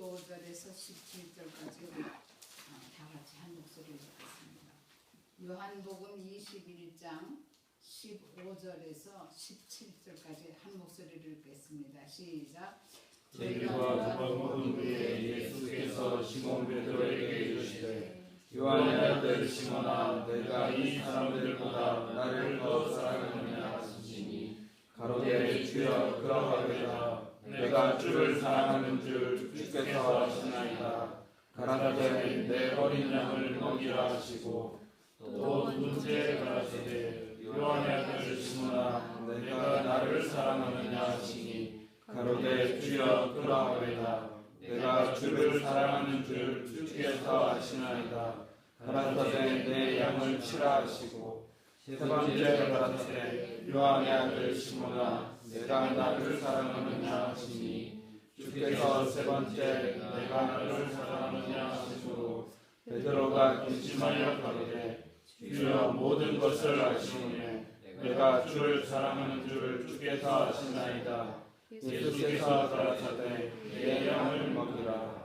15절에서 17절까지 다 같이 한 목소리로 읽겠습니다. 요한복음 21장 15절에서 17절까지 한 목소리를 읽겠습니다. 시작. 제비와 두번 먹은 후에 예수께서 시몬 베드로에게 이르시되 요한의 아들 시몬아 내가 이 사람들보다 나를 더 사랑하느냐 하시니 가로되 주여 그러하리라. 내가 주를 사랑하는 줄 주께서 아시나이다. 가라사대 내 어린 양을 먹이라 하시고 또 두 번째 가라사대 요한의 아들 시몬아 내가 나를 사랑하느냐 하시니 가로되 주여 그러하리라. 내가 주를 사랑하는 줄 주께서 아시나이다. 가라사대 내 양을 치라 하시고 세 번째 가라사대 요한의 아들 시몬아 내가 나를 사랑하느냐 하시니 주께서 세 번째 내가 나를 사랑하느냐 하시고 베드로가 근심하여 가로되 주여 모든 것을 아시오매 내가 주를 사랑하는 줄 주께서 아시나이다. 예수께서 가라사대 내 양을 먹이라.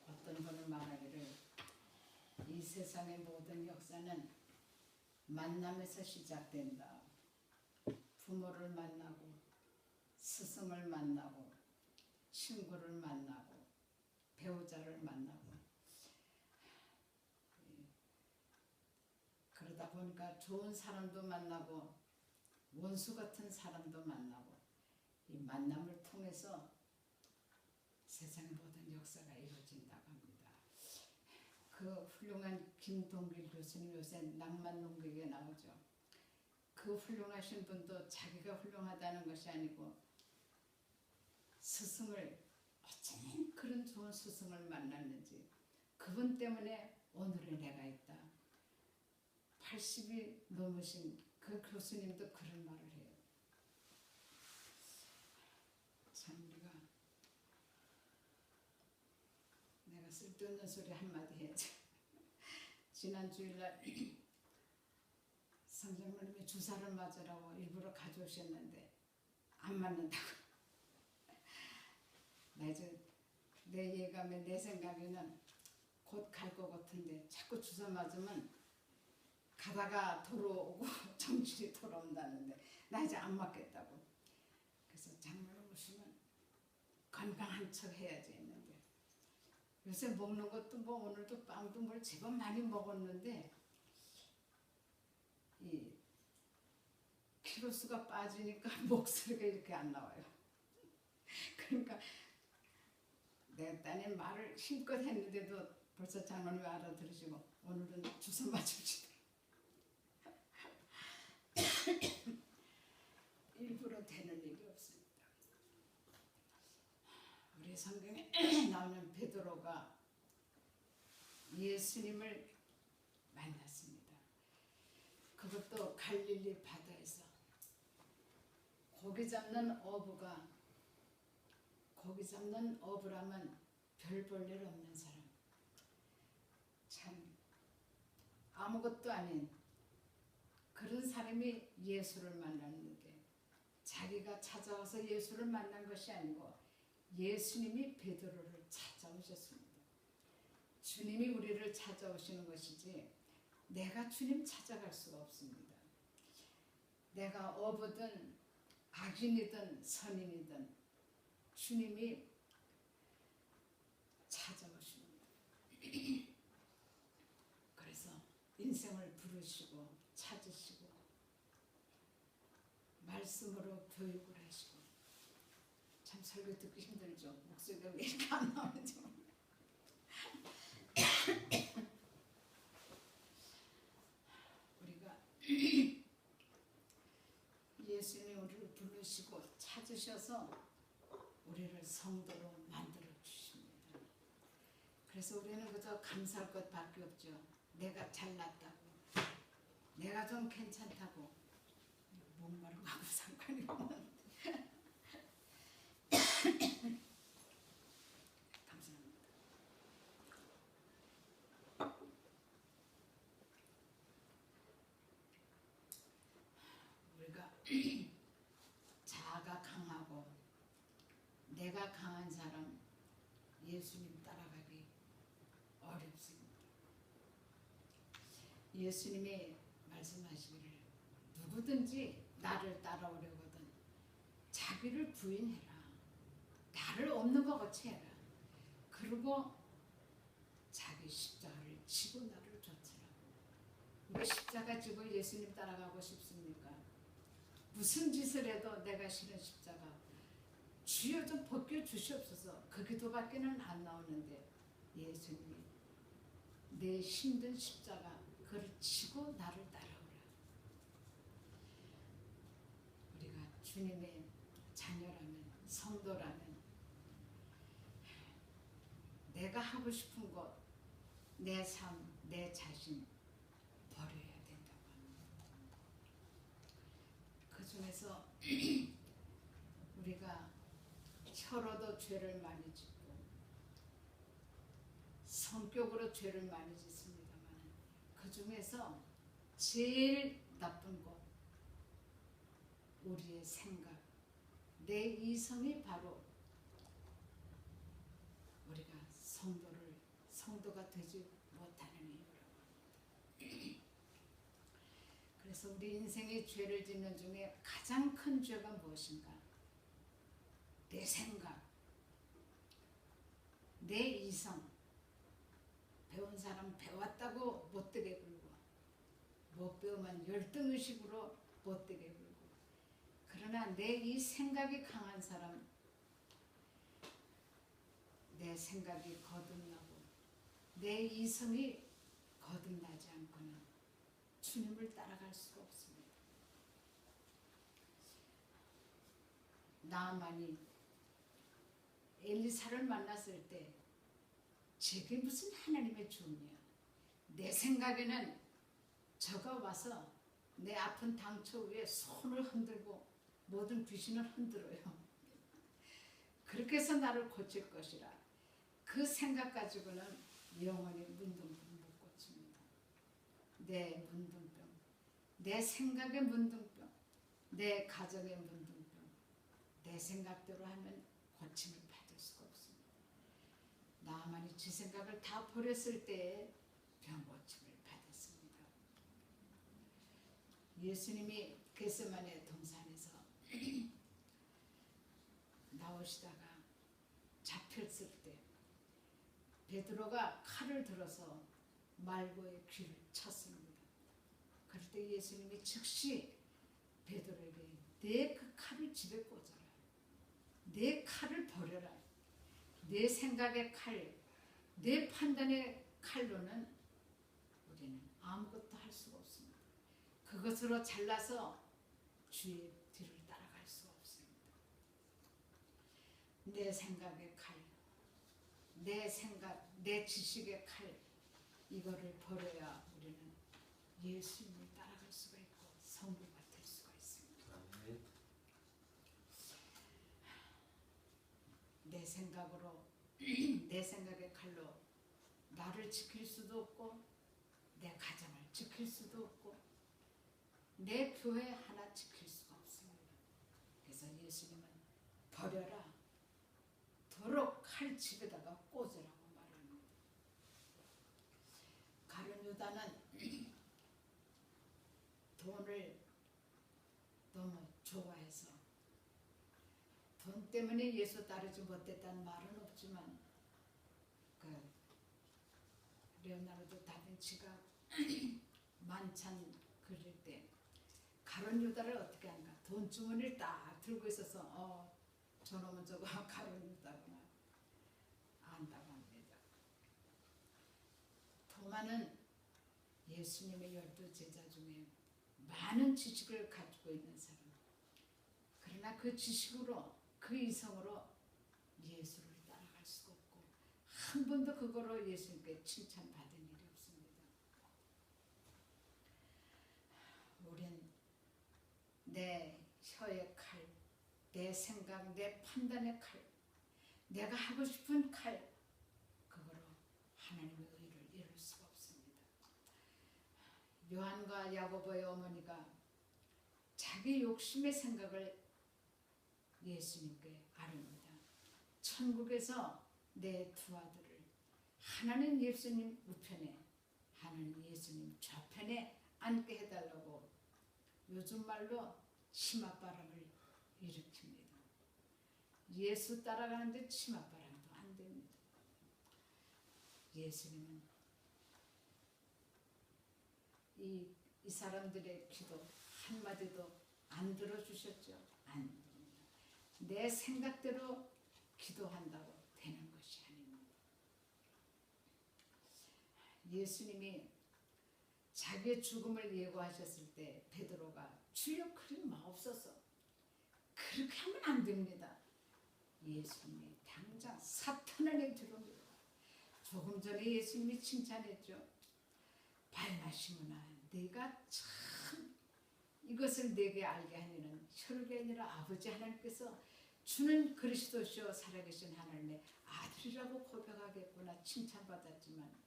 어떤 분은 말하기를 이 세상의 모든 역사는 만남에서 시작된다. 부모를 만나고 스승을 만나고 친구를 만나고 배우자를 만나고 그러다 보니까 좋은 사람도 만나고 원수 같은 사람도 만나고 이 만남을 통해서 세상의 모든 역사가 이루어진다고 합니다. 그 훌륭한 김동길 교수님 요새 낭만 농객에 나오죠. 그 훌륭하신 분도 자기가 훌륭하다는 것이 아니고 스승을 어쩌면 그런 좋은 스승을 만났는지 그분 때문에 오늘의 내가 있다. 80이 넘으신 그 교수님도 그런 말을 해요. 참 우리가 내가 쓸데없는 소리 한마디 해야지. 지난 주일날 선생님이 주사를 맞으라고 일부러 가져오셨는데 안 맞는다고. 내 예감에 내 생각에는 곧 갈 것 같은데 자꾸 주사 맞으면 가다가 돌아오고 정신이 돌아온다는데 나 이제 안 맞겠다고. 그래서 장모님 오시면 건강한 척 해야지 했는데 요새 먹는 것도 뭐 오늘도 빵도 뭘 제법 많이 먹었는데 이 키로수가 빠지니까 목소리가 이렇게 안 나와요. 그러니까 내 딴에 말을 힘껏 했는데도 벌써 장모님이 알아들으시고 오늘은 주사 맞읍시다. 일부러 되는 일이 없습니다. 우리 성경에 나오는 베드로가 예수님을 만났습니다. 그것도 갈릴리 바다에서 고기 잡는 어부라면 별 볼 일 없는 사람. 참 아무것도 아닌 그런 사람이 예수를 만났는데 자기가 찾아와서 예수를 만난 것이 아니고 예수님이 베드로를 찾아오셨습니다. 주님이 우리를 찾아오시는 것이지 내가 주님 찾아갈 수가 없습니다. 내가 어부든 악인이든 선인이든 주님이 찾아오십니다. 그래서 인생을 부르시고 찾으시고 말씀으로 교육을 하시고 참 설교 듣기 힘들죠. 목소리가 왜 이렇게 안 나오는지 우리가 예수님이 우리를 부르시고 찾으셔서 우리를 성도로 만들어 주십니다. 그래서 우리는 그저 감사할 것밖에 없죠. 내가 잘났다고 내가 좀 괜찮다고 목마른 거하고 상관이 없는데 감사합니다. 우리가 자아가 강한 내가 강한 사람 예수님 따라가기 어렵습니다. 예수님이 말씀하시기를 누구든지 나를 따라오려거든 자기를 부인해라. 나를 없는 것 같이 해라. 그리고 자기 십자가를 지고 나를 쫓으라. 우리 십자가 지고 예수님 따라가고 싶습니까? 무슨 짓을 해도 내가 싫은 십자가 주여 좀 벗겨주시옵소서. 그 기도밖에는 안 나오는데 예수님이 내 힘든 십자가 그걸 지고 나를 따라오라. 우리가 주님의 자녀라면 성도라면 내가 하고 싶은 것, 내 삶, 내 자신 버려야 된다고 합니다. 그 중에서 우리가 혀로도 죄를 많이 짓고 성격으로 죄를 많이 짓습니다만 그 중에서 제일 나쁜 것 우리의 생각, 내 이성이 바로 우리가 성도가 되지 못하는 이유라고. 그래서 우리 인생의 죄를 짓는 중에 가장 큰 죄가 무엇인가? 내 생각, 내 이성. 배운 사람 배웠다고 못되게 굴고 못 배우면 열등의식으로 못되게 굴고 그러나 내 이 생각이 강한 사람 내 생각이 거듭나고 내 이성이 거듭나지 않고는 주님을 따라갈 수가 없습니다. 나만이 엘리사를 만났을 때 제게 무슨 하나님의 종이야. 내 생각에는 저가 와서 내 아픈 당초 위에 손을 흔들고 모든 귀신을 흔들어요. 그렇게 해서 나를 고칠 것이라. 그 생각 가지고는 영원히 문둥병 못 고칩니다. 내 문둥병, 내 생각의 문둥병, 내 가정의 문둥병, 내 생각대로 하면 고침을 받을 수가 없습니다. 나만이 지 생각을 다 버렸을 때에 병 고침을 받았습니다. 예수님이 겟세마네 동산에서 나오시다가 잡혔을 때 베드로가 칼을 들어서 말고의 귀를 쳤습니다. 그럴 때 예수님이 즉시 베드로에게 내 그 칼을 집에 꽂아라. 내 칼을 버려라. 내 생각의 칼, 내 판단의 칼로는 우리는 아무것도 할 수가 없습니다. 그것으로 잘라서 주의 뒤를 따라갈 수가 없습니다. 내 생각의 칼, 내 생각, 내 지식의 칼 이거를 버려야 우리는 예수님을 따라갈 수가 있고 성도가 될 수가 있습니다. 내 생각으로 내 생각의 칼로 나를 지킬 수도 없고 내 가정을 지킬 수도 없고 내 교회 하나 지킬 수가 없습니다. 그래서 예수님은 버려라. 도로 칼 집에다가 꽂으라고 말합니다. 가룟 유다는 돈을 너무 좋아해서 돈 때문에 예수 따르지 못했다는 말은 없지만 그 레오나르도 다빈치가 만찬 그릴 때 가룟 유다를 어떻게 한가? 돈 주머니를 딱 들고 있어서 저놈은 저거 가룟 유다구나 안다고 합니다. 토마는 예수님의 12제자 중에 많은 지식을 가지고 있는 사람. 그러나 그 지식으로 그 이성으로 예수를 따라갈 수가 없고 한 번도 그거로 예수님께 칭찬받은 일이 없습니다. 우린 내 혀의 칼, 내 생각, 내 판단의 칼, 내가 하고 싶은 칼, 그거로 하나님의 의를 이룰 수가 없습니다. 요한과 야고보의 어머니가 자기 욕심의 생각을 예수님께 아릅니다. 천국에서 내 두 아들을 하나는 예수님 우편에 하나는 예수님 좌편에 앉게 해달라고 요즘 말로 치맛바람을 일으킵니다. 예수 따라가는데 치맛바람도 안 됩니다. 예수님은 이 사람들의 기도 한마디도 안 들어주셨죠. 안 됩니다. 내 생각대로 기도한다고 되는 것이 아닙니다. 예수님이 자기의 죽음을 예고하셨을 때 베드로가 주여 그리 마옵소서 그렇게 하면 안 됩니다. 예수님이 당장 사탄 안에 들어옵니다. 조금 전에 예수님이 칭찬했죠. 발나시므나 내가 참 이것을 내게 알게 하니는 혈육이 아니라 아버지 하나님께서 주는 그리스도시요 살아계신 하나님의 아들이라고 고백하겠구나 칭찬받았지만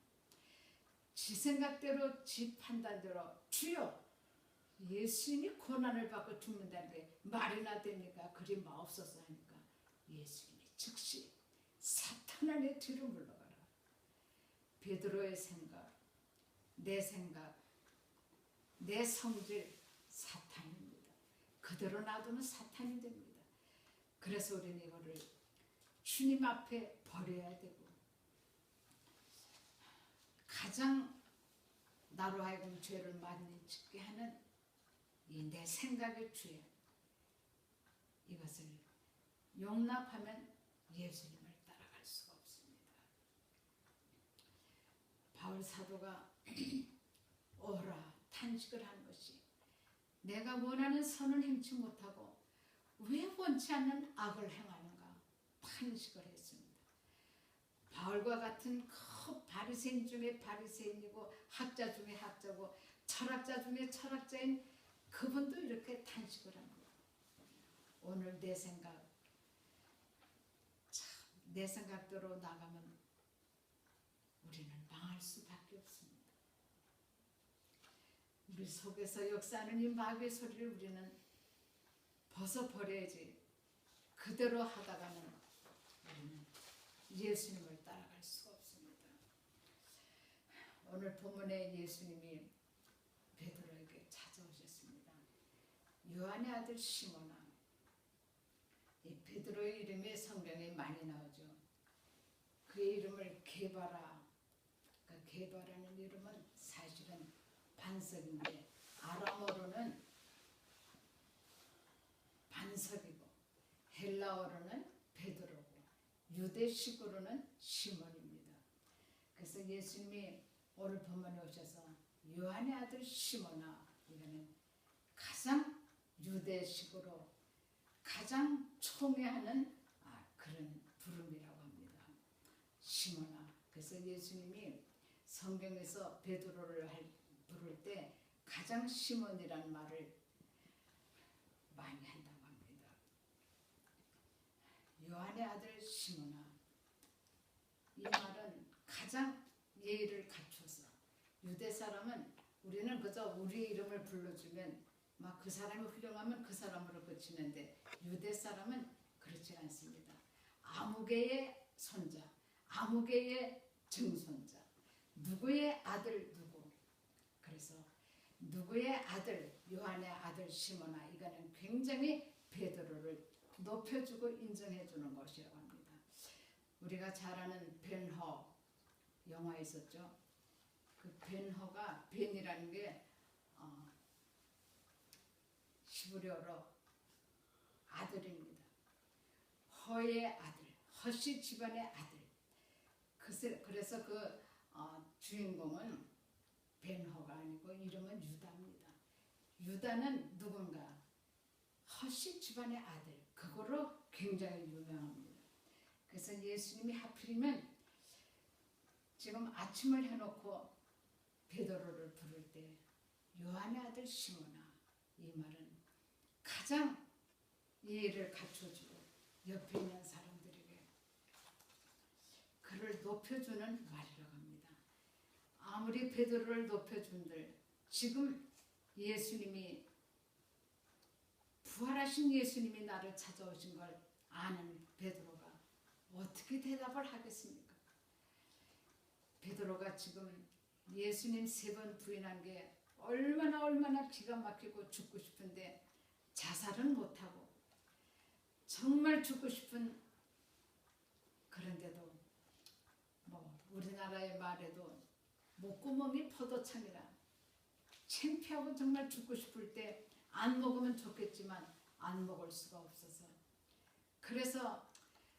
지 생각대로 지 판단대로 주여 예수님이 고난을 받고 죽는다는 게 말이나 됩니까? 그리 마옵소서 하니까 예수님이 즉시 사탄 안에 뒤로 물러가라. 베드로의 생각, 내 성질 사탄입니다. 그대로 놔두면 사탄이 됩니다. 그래서 우리는 이거를 주님 앞에 버려야 되고 가장 나로 하여금 죄를 많이 짓게 하는 이 내 생각의 죄 이것을 용납하면 예수님을 따라갈 수가 없습니다. 바울 사도가 오라 탄식을 한 것이 내가 원하는 선을 행치 못하고 왜 원치 않는 악을 행하는가 탄식을 했습니다. 바울과 같은 그 바리새인 중에 바리새인이고 학자 중에 학자고 철학자 중에 철학자인 그분도 이렇게 탄식을 합니다. 오늘 내 생각대로 나가면 우리는 망할 수밖에 없습니다. 우리 속에서 역사하는 이 마귀의 소리를 우리는 벗어버려야지 그대로 하다가는 우리는 예수님을 따라갈 수가 없습니다. 오늘 본문에 예수님이 베드로에게 찾아오셨습니다. 요한의 아들 시몬아. 이 베드로의 이름이 성경에 많이 나오죠. 그의 이름을 게바라. 그러니까 게바라는 이름은 사실은 반석인데 아람어로는 반석이고 헬라어로는 베드로고 유대식으로는 시몬입니다. 그래서 예수님이 오늘 본문에 오셔서 요한의 아들 시몬아 이거는 가장 유대식으로 가장 총애하는 그런 부름이라고 합니다. 시몬아. 그래서 예수님이 성경에서 베드로를 부를 때 가장 시몬이라는 말을 많이 한다고 합니다. 요한의 아들 시몬아. 이 말은 가장 예의를 갖춰서 유대 사람은 우리는 그저 우리 이름을 불러주면 막 그 사람이 훌륭하면 그 사람으로 그치는데 유대 사람은 그렇지 않습니다. 아무개의 손자, 아무개의 증손자, 누구의 아들 누구. 그래서 누구의 아들, 요한의 아들 시몬아 이거는 굉장히 베드로를 높여주고 인정해주는 것이라고 합니다. 우리가 잘 아는 벤허 영화 있었죠. 그 벤허가 벤이라는 게 히브리어로 아들입니다. 허의 아들, 허씨 집안의 아들. 그래서 그 주인공은 벤허가 아니고 이름은 유다입니다. 유다는 누군가 허씨 집안의 아들. 그거로 굉장히 유명합니다. 그래서 예수님이 하필이면 지금 아침을 해놓고 베드로를 부를 때 요한의 아들 시몬아 이 말은 가장 예의를 갖춰주고 옆에 있는 사람들에게 그를 높여주는 말이라고 합니다. 아무리 베드로를 높여준들 지금 예수님이 부활하신 예수님이 나를 찾아오신 걸 아는 베드로가 어떻게 대답을 하겠습니까? 베드로가 지금 예수님 3번 부인한 게 얼마나 기가 막히고 죽고 싶은데 자살은 못하고 정말 죽고 싶은, 그런데도 뭐 우리나라의 말에도 목구멍이 포도청이라 창피하고 정말 죽고 싶을 때 안 먹으면 좋겠지만 안 먹을 수가 없어서, 그래서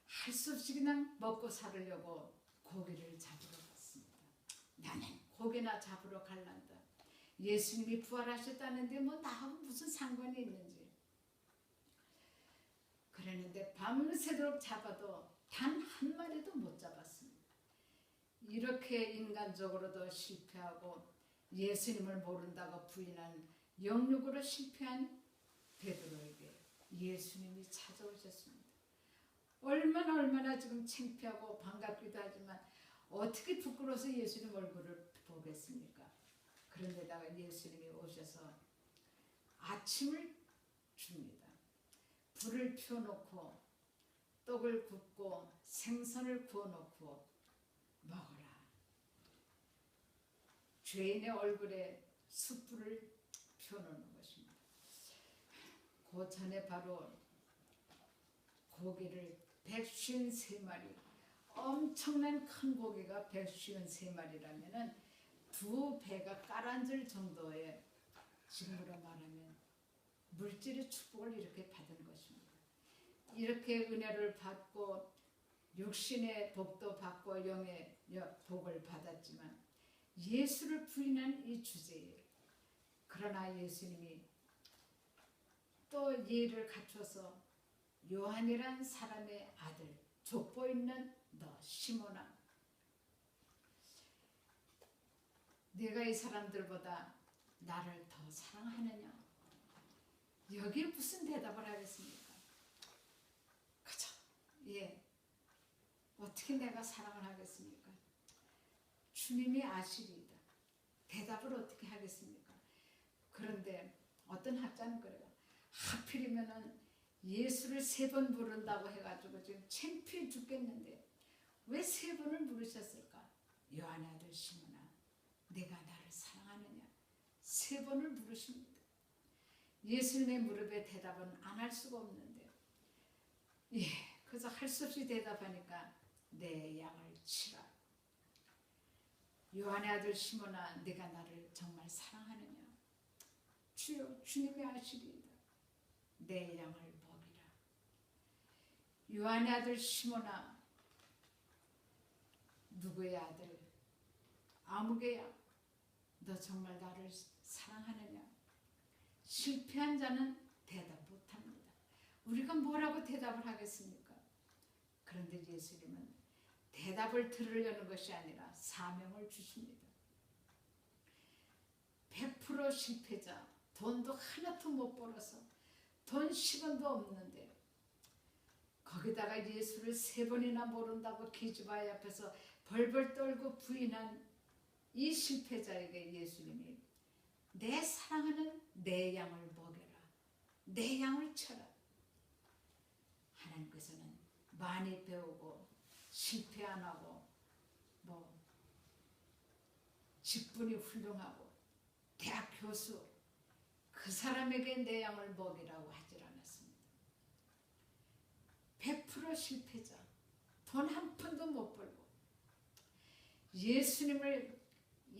할 수 없이 그냥 먹고 살으려고 고기를 잡으러 갔습니다. 나는 고기나 잡으러 갈란다. 예수님이 부활하셨다는데 뭐 나하고 무슨 상관이 있는지. 그랬는데 밤새도록 잡아도 단 한 마리도 못 잡았습니다. 이렇게 인간적으로도 실패하고 예수님을 모른다고 부인한 영육으로 실패한 베드로에게 예수님이 찾아오셨습니다. 얼마나 지금 창피하고 반갑기도 하지만 어떻게 부끄러워서 예수님 얼굴을 보겠습니까? 그런데다가 예수님이 오셔서 아침을 줍니다. 불을 피워놓고 떡을 굽고 생선을 구워놓고 먹어라. 죄인의 얼굴에 숯불을 피워놓는 것입니다. 그 전에 바로 고기를 153마리, 엄청난 큰 고기가 153마리라면은 2배가 깔아앉을 정도의, 지금으로 말하면 물질의 축복을 이렇게 받은 것입니다. 이렇게 은혜를 받고 육신의 복도 받고 영의 복을 받았지만 예수를 부인한 이 주제에, 그러나 예수님이 또 예를 갖춰서 요한이란 사람의 아들, 족보 있는 너 시몬아, 네가 이 사람들보다 나를 더 사랑하느냐? 여기에 무슨 대답을 하겠습니까? 그죠? 예. 어떻게 내가 사랑을 하겠습니까? 주님이 아시리이다. 대답을 어떻게 하겠습니까? 그런데 어떤 학자는 그래요. 하필이면은 예수를 3번 부른다고 해가지고 지금 창피해 죽겠는데 왜 3번을 부르셨을까? 요한의 아들 시몬아, 내가 나를 사랑하느냐? 3번을 부르십니다. 예수님의 무릎에 대답은 안 할 수가 없는데, 예, 그래서 할 수 없이 대답하니까 내 양을 치라. 요한의 아들 시몬아, 내가 나를 정말 사랑하느냐? 주여, 주님이 아시리이다. 내 양을 먹이라. 요한의 아들 시몬아, 누구의 아들? 아무개야, 너 정말 나를 사랑하느냐? 실패한 자는 대답 못합니다. 우리가 뭐라고 대답을 하겠습니까? 그런데 예수님은 대답을 들으려는 것이 아니라 사명을 주십니다. 100% 실패자, 돈도 하나도 못 벌어서 돈 10원도 없는데 거기다가 예수를 3번이나 모른다고 기집아이 앞에서 벌벌 떨고 부인한 이 실패자에게 예수님이 내 사랑하는 내 양을 먹여라. 내 양을 쳐라. 하나님께서는 많이 배우고 실패 안 하고 뭐 직분이 훌륭하고 대학 교수 그 사람에게 내 양을 먹이라고 하질 않았습니다. 100% 실패자, 돈 한 푼도 못 벌고 예수님을,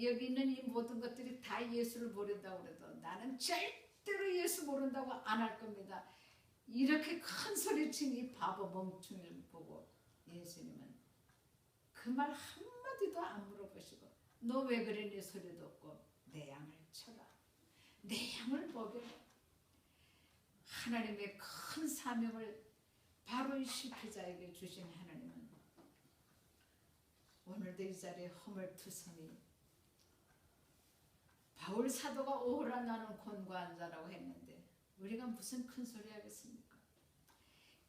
여기 있는 이 모든 것들이 다 예수를 모른다고 그래도 나는 절대로 예수 모른다고 안 할 겁니다. 이렇게 큰 소리친 이 바보 멍충이를 보고 예수님은 그 말 한마디도 안 물어보시고 너 왜 그러니 소리도 없고 내 양을 쳐라. 내 양을 먹여라. 하나님의 큰 사명을 바로 이 실패자에게 주신 하나님은 오늘도 이 자리에 허물투성이 바울 사도가 오호라 나는 권고한 자라고 했는데 우리가 무슨 큰 소리 하겠습니까?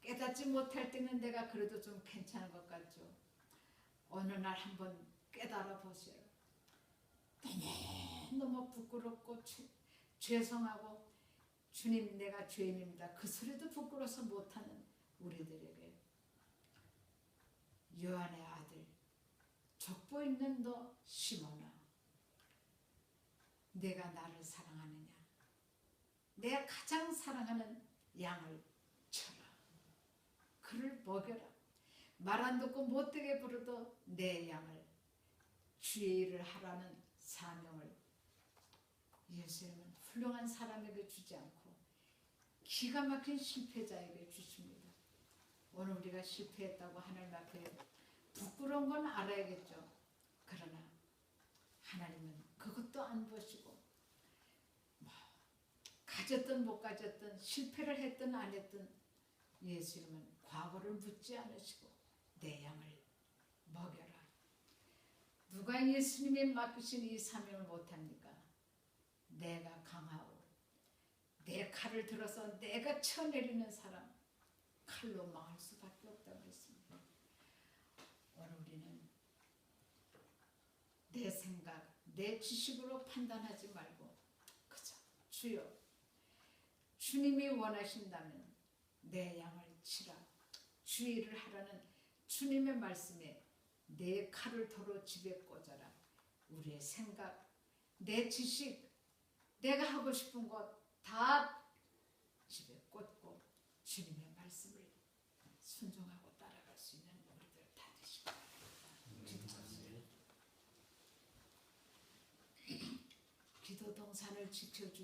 깨닫지 못할 때는 내가 그래도 좀 괜찮은 것 같죠. 어느 날 한번 깨달아 보세요. 너무 부끄럽고 죄송하고 주님 내가 죄인입니다. 그 소리도 부끄러워서 못하는 우리들에게 요한의 아들 족보 있는 너 시몬아, 내가 나를 사랑하느냐? 내가 가장 사랑하는 양을 쳐라. 그를 먹여라. 말 안 듣고 못되게 부르도 내 양을 주의 일을 하라는 사명을 예수님은 훌륭한 사람에게 주지 않고 기가 막힌 실패자에게 주십니다. 오늘 우리가 실패했다고 하나님 앞에 부끄러운 건 알아야겠죠. 그러나 하나님은 그것도 안 보시고 가졌든 못 가졌든 실패를 했든 안 했든 예수님은 과거를 묻지 않으시고 내 양을 먹여라. 누가 예수님이 맡기신 이 사명을 못합니까? 내가 강하고 내 칼을 들어서 내가 쳐내리는 사람 칼로 망할 수밖에 없다고 했습니다. 오늘 우리는 내 생각, 내 지식으로 판단하지 말고 그저 주여, 주님이 원하신다면 내 양을 치라, 주의를 하라는 주님의 말씀에 내 칼을 도로 집에 꽂아라. 우리의 생각, 내 지식, 내가 하고 싶은 것 다 집에 꽂고 주님의 말씀을 순종하고 따라갈 수 있는 우리들 다 되시기 바랍니다. 기도 동산을 지켜주시고